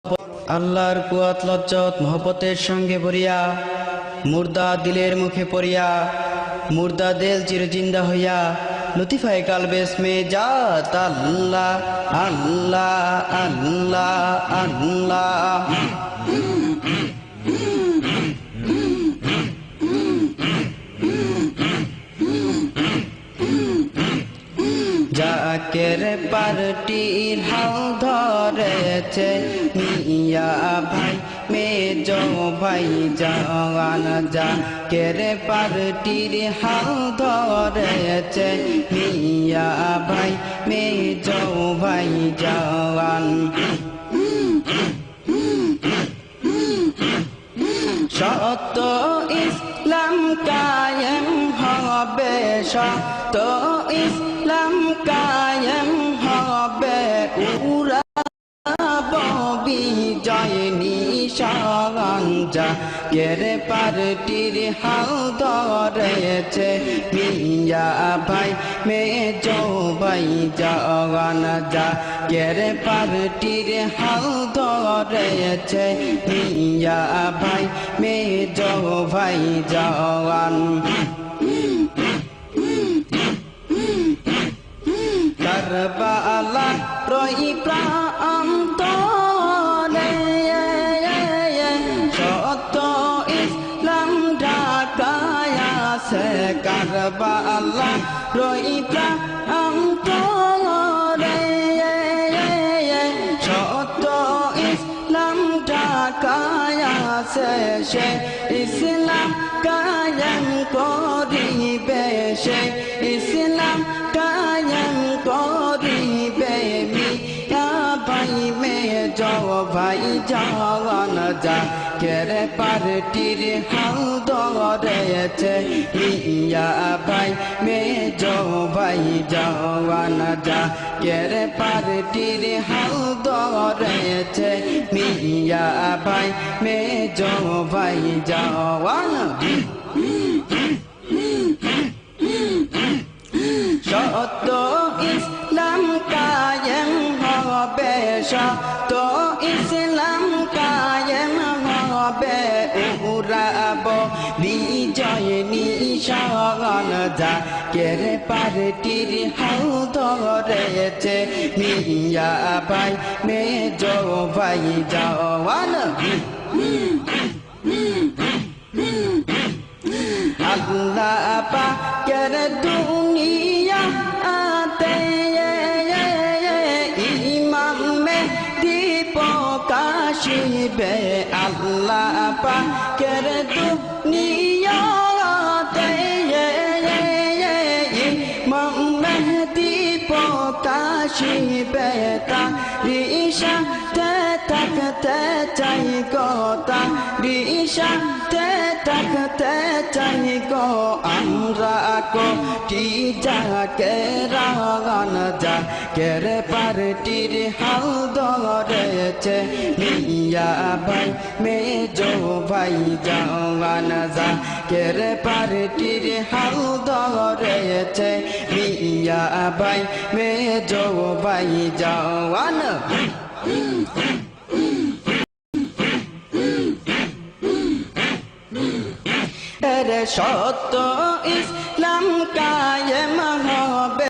আল্লাহর কুয়াত লজ্জত মহব্বতের সঙ্গে ভরিয়া মুর্দা দিলের মুখে পড়িয়া মুর্দা দিল চিরজিন্দা হইয়া লতিফায়ে কালবে ইসমে জাত আল্লাহ আল্লাহ আল্লাহ আল্লাহ। জাকের পার্টির হাল ধরেছে মিয়া ভাই মেজো ভাই জওয়ান। জাকের পার্টির হাল ধরেছে মিয়া ভাই মেজো ভাই জওয়ান। সত্য ইসলাম কায়েম হবে, সত্য ইসলাম কায়েম হবে, উড়াব বিজয় নিশান। জাকের পার্টির হাল ধরেছে মিয়া ভাই মেজো ভাই জওয়ান। জাকের পার্টির হাল ধরেছে মিয়া ভাই মেজো ভাই জওয়ান। কারবালা রই প্রান্তরে সত্য ইসলাম ঢাকায় আছে। কারবালা রই প্রান্তরে সত্য ইসলাম ঢাকায় আছে। সে ইসলাম কায়েম করিবে, সে ইসলাম কায়েম করিবে মিয়া ভাই মেজো ভাই জওয়ান। জাকের পার্টির হাল ধরেছে মিয়া ভাই মেজো ভাই জওয়ান। জাকের পার্টির হাল ধরেছে মিয়া ভাই মেজো ভাই জওয়ান। সত্য ইসলাম কায়েম হবে, সত্য ইসলাম কায়েম হবে, উড়াব বিজয় নিশান। জাকের পার্টির হাল ধরেছে মিয়া ভাই মেজো ভাই জওয়ান। আল্লাহ পাকের দুনিয়া আতে ইমাম মেহদী প্রকাশিবে। আল্লাহ পাকের দুনিয়া আতে ইমাম মেহদী প্রকাশিবে। তারিশাতে থাকতে চাই গো, তারিশাতে থাকতে চাই গো আমরা কোটি জাকেরান। জাকের পার্টির হাল ধরেছে মিয়া ভাই মেজো ভাই জওয়ান। জাকের পার্টির হাল ধরেছে মিয়া ভাই মেজো ভাই জওয়ান। সত্য